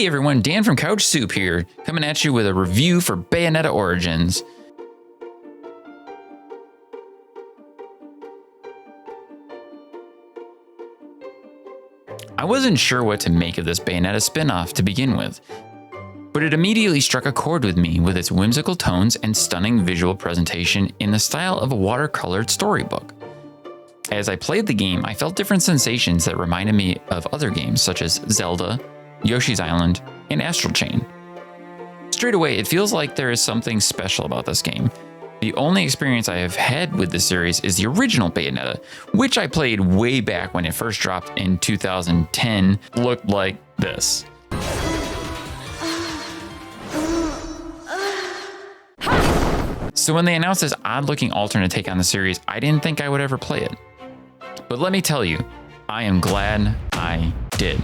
Hey everyone, Dan from CouchSoup here, coming at you with a review for Bayonetta Origins. I wasn't sure what to make of this Bayonetta spin-off to begin with, but it immediately struck a chord with me with its whimsical tones and stunning visual presentation in the style of a watercolored storybook. As I played the game, I felt different sensations that reminded me of other games such as Zelda, Yoshi's Island, and Astral Chain. Straight away, it feels like there is something special about this game. The only experience I have had with this series is the original Bayonetta, which I played way back when it first dropped in 2010, looked like this. So when they announced this odd-looking alternate take on the series, I didn't think I would ever play it. But let me tell you, I am glad I did.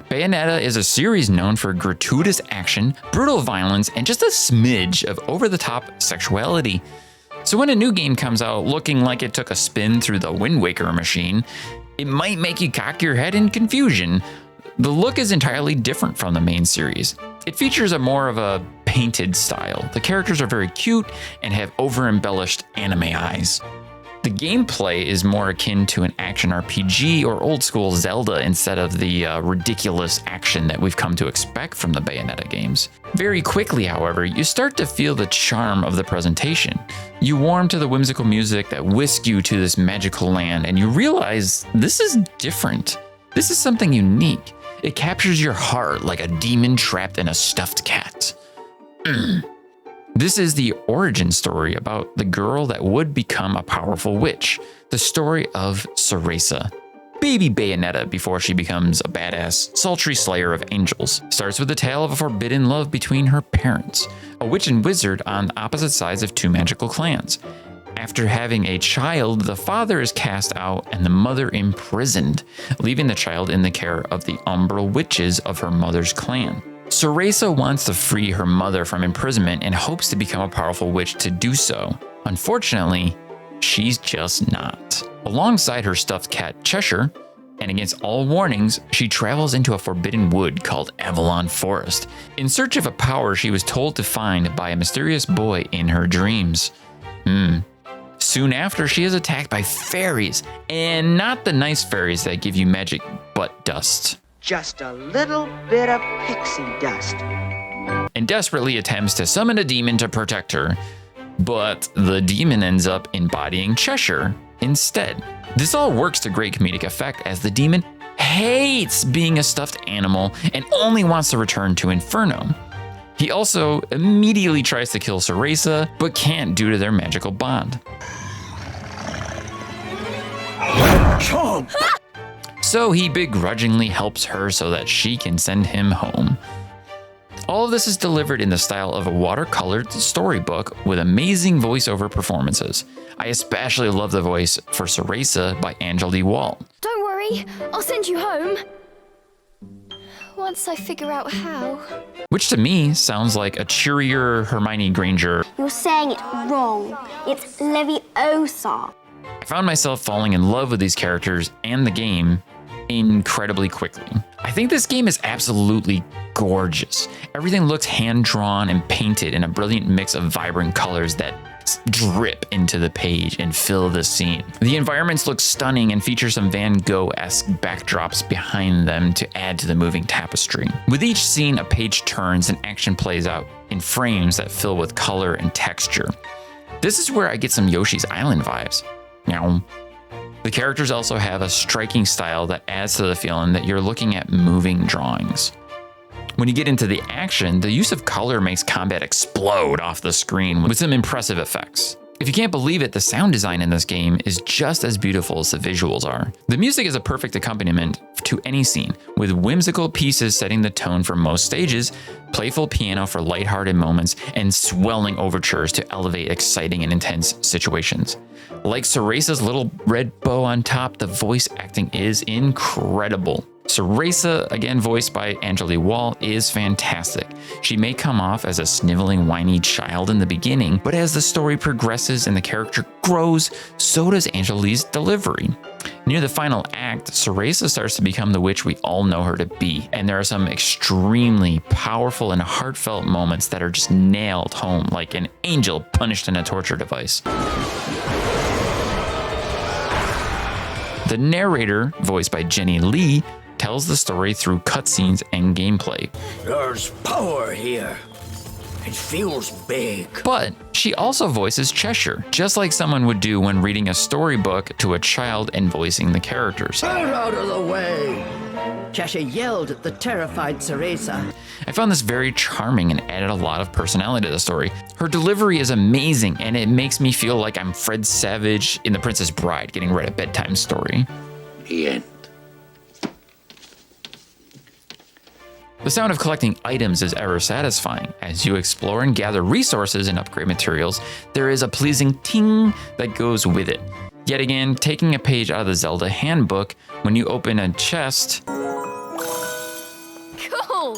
Bayonetta is a series known for gratuitous action, brutal violence, and just a smidge of over-the-top sexuality. So when a new game comes out looking like it took a spin through the Wind Waker machine, it might make you cock your head in confusion. The look is entirely different from the main series. It features a more of a painted style. The characters are very cute and have over-embellished anime eyes. The gameplay is more akin to an action RPG or old-school Zelda instead of the ridiculous action that we've come to expect from the Bayonetta games. Very quickly, however, you start to feel the charm of the presentation. You warm to the whimsical music that whisks you to this magical land, and you realize this is different. This is something unique. It captures your heart like a demon trapped in a stuffed cat. This is the origin story about the girl that would become a powerful witch. The story of Cereza, baby Bayonetta before she becomes a badass, sultry slayer of angels. Starts with the tale of a forbidden love between her parents, a witch and wizard on opposite sides of two magical clans. After having a child, the father is cast out and the mother imprisoned, leaving the child in the care of the umbral witches of her mother's clan. Cereza wants to free her mother from imprisonment and hopes to become a powerful witch to do so. Unfortunately, she's just not. Alongside her stuffed cat Cheshire, and against all warnings, she travels into a forbidden wood called Avalon Forest, in search of a power she was told to find by a mysterious boy in her dreams. Soon after, she is attacked by fairies, and not the nice fairies that give you magic butt dust. Just a little bit of pixie dust. And desperately attempts to summon a demon to protect her, but the demon ends up embodying Cheshire instead. This all works to great comedic effect as the demon hates being a stuffed animal and only wants to return to Inferno. He also immediately tries to kill Cereza, but can't due to their magical bond. So he begrudgingly helps her so that she can send him home. All of this is delivered in the style of a watercolored storybook with amazing voiceover performances. I especially love the voice for Cereza by Angela Wall. Don't worry, I'll send you home. Once I figure out how. Which to me sounds like a cheerier Hermione Granger. You're saying it wrong. It's Leviosa. I found myself falling in love with these characters and the game incredibly quickly. I think this game is absolutely gorgeous. Everything looks hand-drawn and painted in a brilliant mix of vibrant colors that drip into the page and fill the scene. The environments look stunning and feature some Van Gogh-esque backdrops behind them to add to the moving tapestry. With each scene, a page turns and action plays out in frames that fill with color and texture. This is where I get some Yoshi's Island vibes. Meow. The characters also have a striking style that adds to the feeling that you're looking at moving drawings. When you get into the action, the use of color makes combat explode off the screen with some impressive effects. If you can't believe it, the sound design in this game is just as beautiful as the visuals are. The music is a perfect accompaniment to any scene, with whimsical pieces setting the tone for most stages, playful piano for lighthearted moments, and swelling overtures to elevate exciting and intense situations. Like Cereza's little red bow on top, the voice acting is incredible. Cereza, again voiced by Angela Wall, is fantastic. She may come off as a sniveling, whiny child in the beginning, but as the story progresses and the character grows, so does Angela's delivery. Near the final act, Cereza starts to become the witch we all know her to be, and there are some extremely powerful and heartfelt moments that are just nailed home like an angel punished in a torture device. The narrator, voiced by Jenny Lee, tells the story through cutscenes and gameplay. There's power here. It feels big. But she also voices Cheshire, just like someone would do when reading a storybook to a child and voicing the characters. Get out of the way! Cheshire yelled at the terrified Cereza. I found this very charming and added a lot of personality to the story. Her delivery is amazing, and it makes me feel like I'm Fred Savage in The Princess Bride getting read a bedtime story. The end. The sound of collecting items is ever satisfying. As you explore and gather resources and upgrade materials, there is a pleasing ting that goes with it. Yet again, taking a page out of the Zelda handbook, when you open a chest, Cool.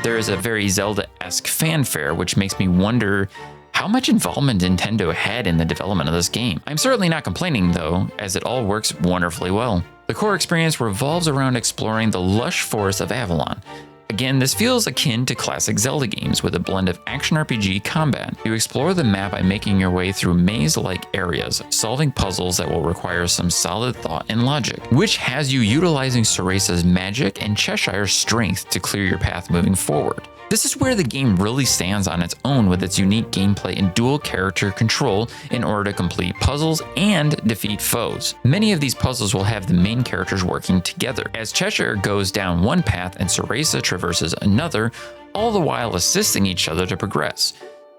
there is a very Zelda-esque fanfare, which makes me wonder how much involvement Nintendo had in the development of this game. I'm certainly not complaining though, as it all works wonderfully well. The core experience revolves around exploring the lush forest of Avalon. Again, this feels akin to classic Zelda games with a blend of action RPG combat. You explore the map by making your way through maze-like areas, solving puzzles that will require some solid thought and logic, which has you utilizing Cereza's magic and Cheshire's strength to clear your path moving forward. This is where the game really stands on its own with its unique gameplay and dual character control in order to complete puzzles and defeat foes. Many of these puzzles will have the main characters working together, as Cheshire goes down one path and Cereza traverses another, all the while assisting each other to progress.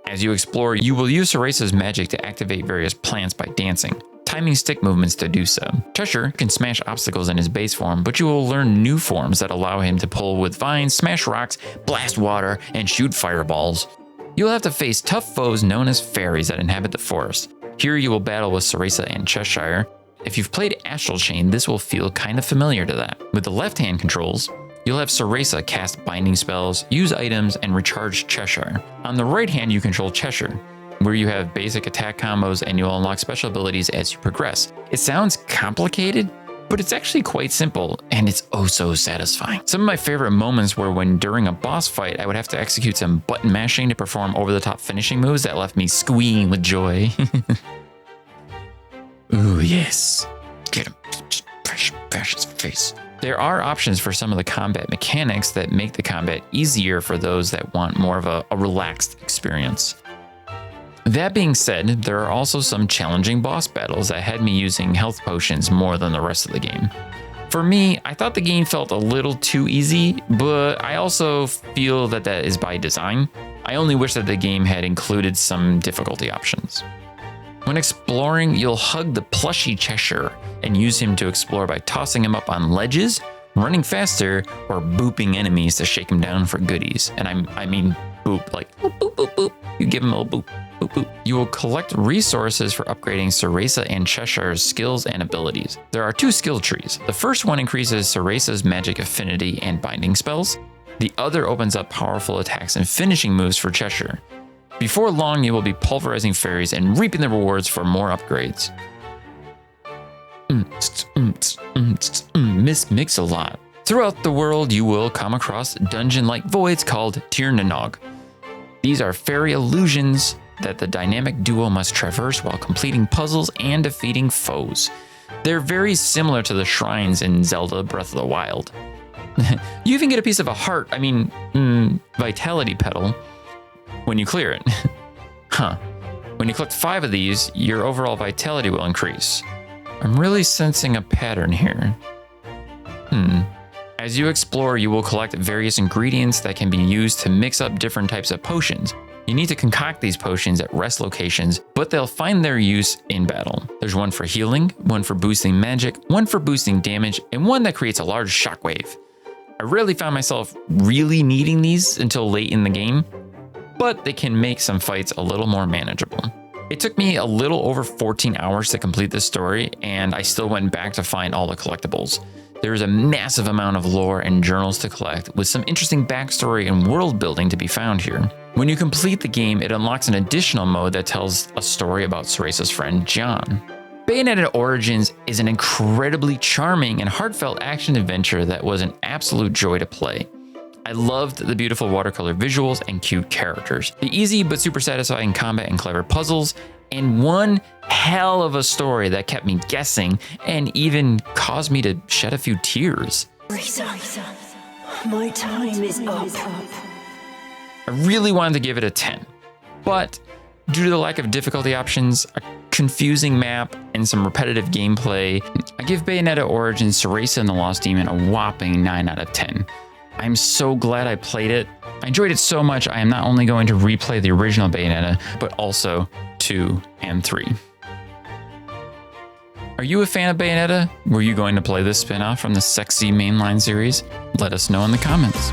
As you explore, you will use Cereza's magic to activate various plants by dancing, timing stick movements to do so. Cheshire can smash obstacles in his base form, but you will learn new forms that allow him to pull with vines, smash rocks, blast water, and shoot fireballs. You will have to face tough foes known as fairies that inhabit the forest. Here you will battle with Cereza and Cheshire. If you've played Astral Chain, this will feel kind of familiar to that. With the left-hand controls, you'll have Cereza cast binding spells, use items, and recharge Cheshire. On the right hand, you control Cheshire, where you have basic attack combos and you'll unlock special abilities as you progress. It sounds complicated, but it's actually quite simple, and it's oh so satisfying. Some of my favorite moments were when during a boss fight, I would have to execute some button mashing to perform over-the-top finishing moves that left me squealing with joy. Ooh, yes. Get him. Bash his face. There are options for some of the combat mechanics that make the combat easier for those that want more of a relaxed experience. That being said, there are also some challenging boss battles that had me using health potions more than the rest of the game. For me, I thought the game felt a little too easy, but I also feel that that is by design. I only wish that the game had included some difficulty options. When exploring, you'll hug the plushy Cheshire and use him to explore by tossing him up on ledges, running faster, or booping enemies to shake him down for goodies. And I mean boop, like boop, boop, boop, boop. You give him a little boop. Boop, boop. You will collect resources for upgrading Cereza and Cheshire's skills and abilities. There are two skill trees. The first one increases Cereza's magic affinity and binding spells. The other opens up powerful attacks and finishing moves for Cheshire. Before long, you will be pulverizing fairies and reaping the rewards for more upgrades. Miss Mix-a-Lot. Throughout the world, you will come across dungeon-like voids called Tirnanog. These are fairy illusions that the dynamic duo must traverse while completing puzzles and defeating foes. They're very similar to the shrines in Zelda Breath of the Wild. You even get a piece of a heart, vitality petal, when you clear it. When you collect 5 of these, your overall vitality will increase. I'm really sensing a pattern here. As you explore, you will collect various ingredients that can be used to mix up different types of potions. You need to concoct these potions at rest locations, but they'll find their use in battle. There's one for healing, one for boosting magic, one for boosting damage, and one that creates a large shockwave. I rarely found myself really needing these until late in the game, but they can make some fights a little more manageable. It took me a little over 14 hours to complete this story, and I still went back to find all the collectibles. There is a massive amount of lore and journals to collect, with some interesting backstory and world building to be found here. When you complete the game, it unlocks an additional mode that tells a story about Cereza's friend, John. Bayonetta Origins is an incredibly charming and heartfelt action-adventure that was an absolute joy to play. I loved the beautiful watercolor visuals and cute characters, the easy but super satisfying combat and clever puzzles, and one hell of a story that kept me guessing and even caused me to shed a few tears. Cereza, my time is up. I really wanted to give it a 10, but due to the lack of difficulty options, a confusing map, and some repetitive gameplay, I give Bayonetta Origins Cereza and the Lost Demon a whopping 9 out of 10. I'm so glad I played it. I enjoyed it so much I am not only going to replay the original Bayonetta, but also 2 and 3. Are you a fan of Bayonetta? Were you going to play this spin-off from the sexy mainline series? Let us know in the comments.